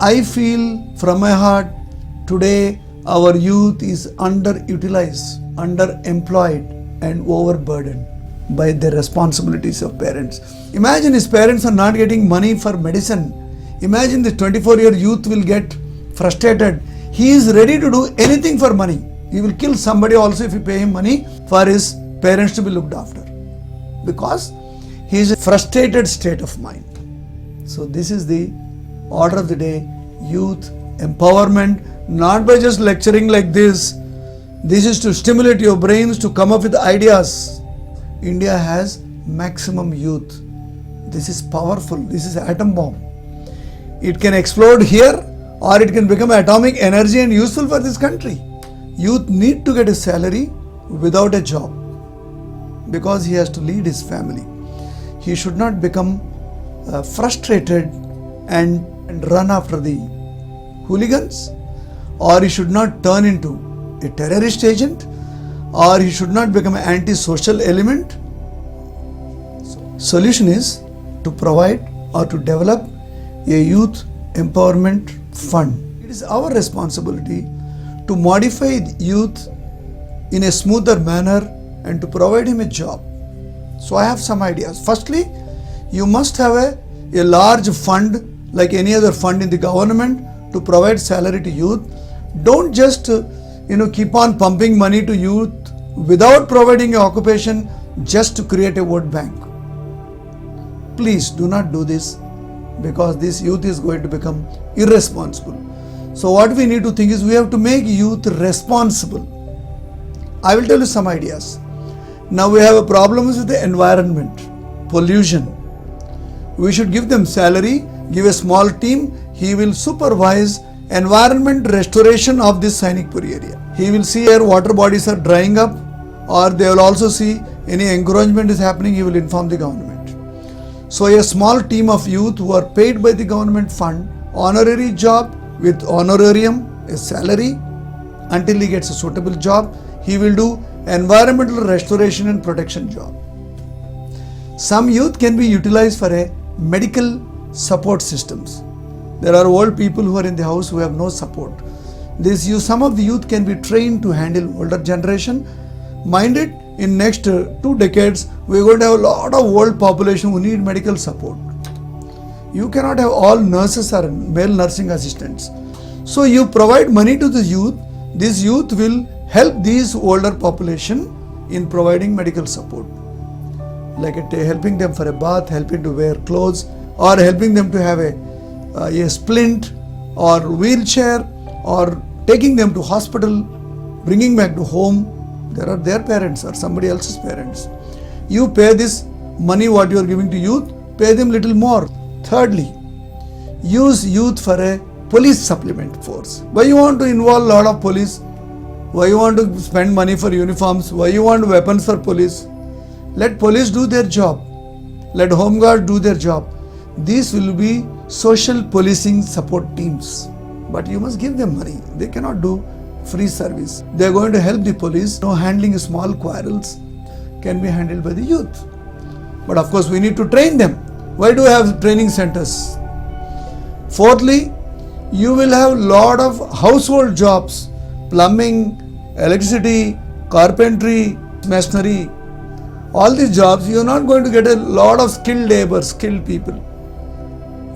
I feel from my heart today our youth is underutilized, underemployed and overburdened by the responsibilities of parents. Imagine his parents are not getting money for medicine. Imagine the 24-year youth will get frustrated. He is ready to do anything for money. He will kill somebody also if you pay him money for his parents to be looked after. Because he is in a frustrated state of mind. So this is the order of the day, youth empowerment, not by just lecturing like this. This is to stimulate your brains to come up with ideas. India has maximum youth. This is powerful. This is an atom bomb. It can explode here or it can become atomic energy and useful for this country. Youth need to get a salary without a job because he has to lead his family. He should not become frustrated and run after the hooligans, or he should not turn into a terrorist agent, or he should not become an anti-social element. Solution is to provide or to develop a youth empowerment fund. It is our responsibility to modify youth in a smoother manner and to provide him a job. So I have some ideas. Firstly, you must have a large fund like any other fund in the government to provide salary to youth. Don't just keep on pumping money to youth without providing an occupation just to create a vote bank. Please do not do this, because this youth is going to become irresponsible. So what we need to think is we have to make youth responsible. I will tell you some ideas. Now we have a problem with the environment, pollution. We should give them salary, give a small team. He will supervise environment restoration of this Sainikpur area. He will see where water bodies are drying up, or they will also see any encroachment is happening. He will inform the government. So a small team of youth who are paid by the government fund, honorary job with honorarium, a salary until he gets a suitable job. He will do environmental restoration and protection job. Some youth can be utilized for a medical support systems. There are old people who are in the house who have no support. Some of the youth can be trained to handle older generation. Mind it, in next 2 decades, we are going to have a lot of old population who need medical support. You cannot have all nurses or male nursing assistants. So you provide money to the youth. This youth will help these older population in providing medical support. Like helping them for a bath, helping to wear clothes, or helping them to have a splint or wheelchair, or taking them to hospital, bringing back to home. There are their parents or somebody else's parents. You pay this money what you are giving to youth, pay them little more. Thirdly, use youth for a police supplement force. Why you want to involve a lot of police? Why you want to spend money for uniforms? Why you want weapons for police? Let police do their job. Let home guard do their job. These will be social policing support teams. But you must give them money. They cannot do free service. They are going to help the police. Handling small quarrels can be handled by the youth. But of course we need to train them. Why do we have training centers? Fourthly, you will have lot of household jobs, plumbing, electricity, carpentry, masonry. All these jobs, you are not going to get a lot of skilled labor, skilled people.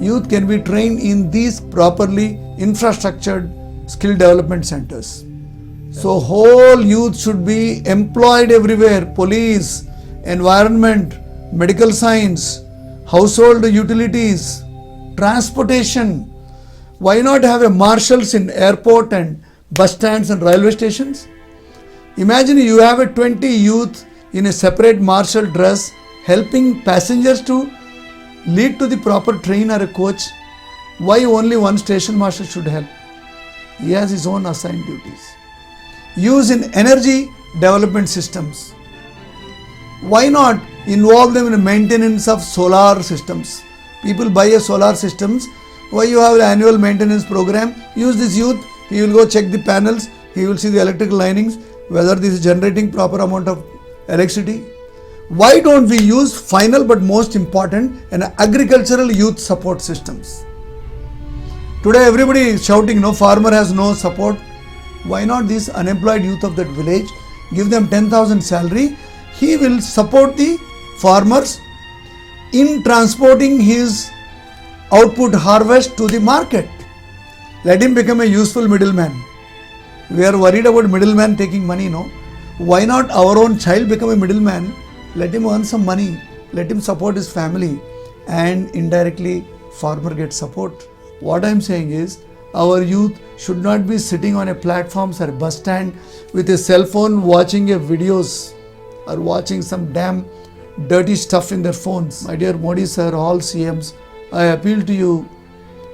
Youth can be trained in these properly infrastructured skill development centers. So whole youth should be employed everywhere. Police, environment, medical science, household utilities, transportation. Why not have a marshals in airport and bus stands and railway stations? Imagine you have a 20 youth in a separate marshal dress helping passengers to lead to the proper train or a coach. Why only one station master should help? He has his own assigned duties. Use in energy development systems. Why not involve them in the maintenance of solar systems? People buy a solar systems. Why you have an annual maintenance program? Use this youth. He will go check the panels. He will see the electrical linings, whether this is generating proper amount of electricity. Why don't we use final but most important, an agricultural youth support systems? Today everybody is shouting, no, farmer has no support. Why not these unemployed youth of that village? Give them 10,000 salary. He will support the farmers in transporting his output harvest to the market. Let him become a useful middleman. We are worried about middleman taking money, no? Why not our own child become a middleman? Let him earn some money. Let him support his family, and indirectly farmer gets support. What I am saying is, our youth should not be sitting on a platforms or a bus stand with a cell phone watching a videos or watching some damn dirty stuff in their phones. My dear Modi sir, all CMs, I appeal to you,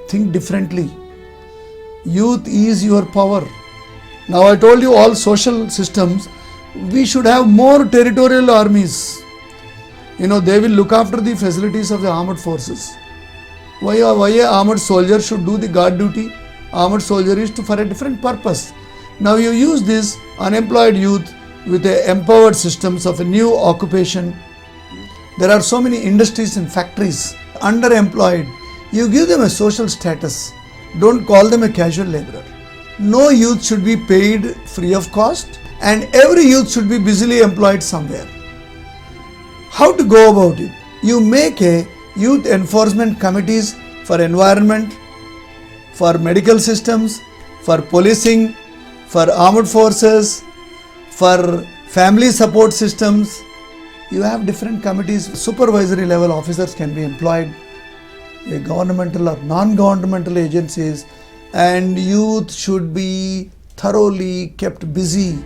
think differently. Youth is your power. Now I told you all social systems, we should have more territorial armies. They will look after the facilities of the armed forces. Why a armed soldier should do the guard duty? Armed soldier is for a different purpose. Now you use this unemployed youth with the empowered systems of a new occupation. There are so many industries and factories underemployed. You give them a social status. Don't call them a casual laborer. No youth should be paid free of cost, and every youth should be busily employed somewhere. How to go about it? You make a youth enforcement committees for environment, for medical systems, for policing, for armed forces, for family support systems. You have different committees. Supervisory level officers can be employed, governmental or non-governmental agencies, and youth should be thoroughly kept busy,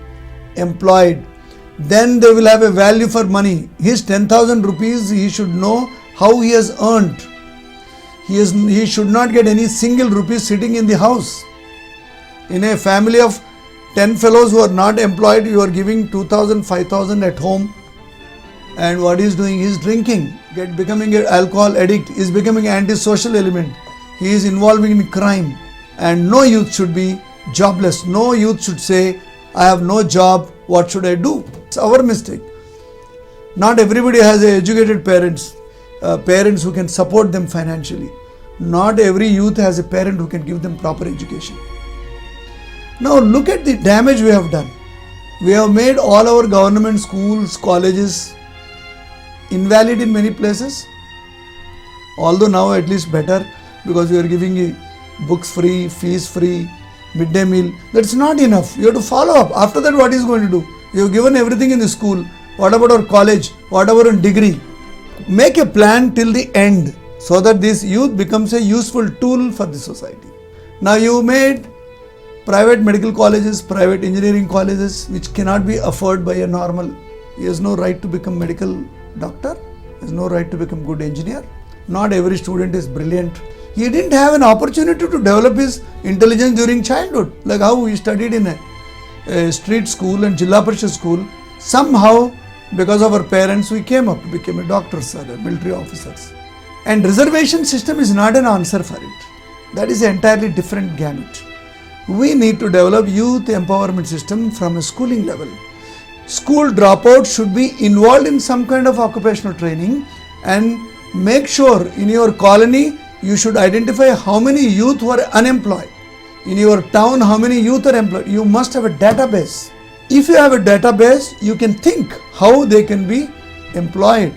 employed. Then they will have a value for money. His 10,000 rupees, he should know how he has earned. He should not get any single rupee sitting in the house. In a family of 10 fellows who are not employed, you are giving 2,000, 5,000 at home. And what he is doing? He is drinking, becoming an alcohol addict, is becoming an antisocial element. He is involving in crime. And no youth should be jobless. No youth should say, I have no job, what should I do? It's our mistake. Not everybody has educated parents who can support them financially. Not every youth has a parent who can give them proper education. Now look at the damage we have done. We have made all our government schools, colleges invalid in many places. Although now at least better, because we are giving books free, fees free, midday meal. That's not enough. You have to follow up. After that, what is going to do? You have given everything in the school. What about our college? What about our degree? Make a plan till the end so that this youth becomes a useful tool for the society. Now you made private medical colleges, private engineering colleges, which cannot be afforded by a normal. He has no right to become medical doctor. He has no right to become good engineer. Not every student is brilliant. He didn't have an opportunity to develop his intelligence during childhood, like how he studied in a street school and Jilla Parishad school. Somehow, because of our parents, we came up, became a doctors or military officers. And reservation system is not an answer for it. That is an entirely different gamut. We need to develop youth empowerment system from a schooling level. School dropouts should be involved in some kind of occupational training, and make sure in your colony you should identify how many youth who are unemployed. In your town, how many youth are employed. You must have a database. If you have a database, you can think how they can be employed.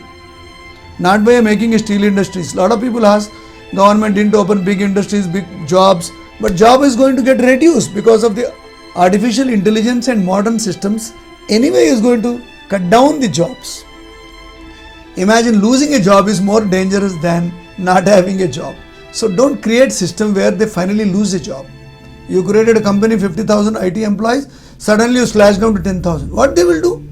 Not by making a steel industries. A lot of people ask, government didn't open big industries, big jobs, but job is going to get reduced because of the artificial intelligence and modern systems. Anyway is going to cut down the jobs. Imagine losing a job is more dangerous than not having a job. So don't create system where they finally lose a job. You created a company, 50,000 IT employees, suddenly you slash down to 10,000. What they will do?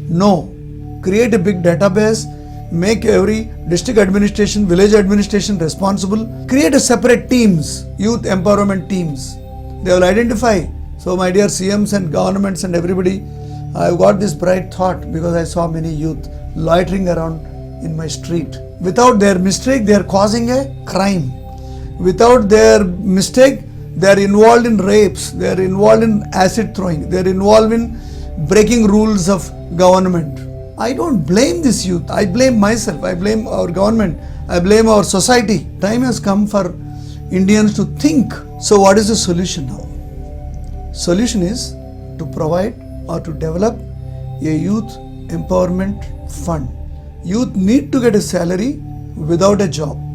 No. Create a big database, make every district administration, village administration responsible, create a separate teams, youth empowerment teams. They will identify. So my dear CMs and governments and everybody, I've got this bright thought because I saw many youth loitering around in my street. Without their mistake, they are causing a crime. Without their mistake, they are involved in rapes, they are involved in acid throwing, they are involved in breaking rules of government. I don't blame this youth, I blame myself, I blame our government, I blame our society. Time has come for Indians to think. So what is the solution now? Solution is to provide or to develop a youth empowerment fund. Youth need to get a salary without a job.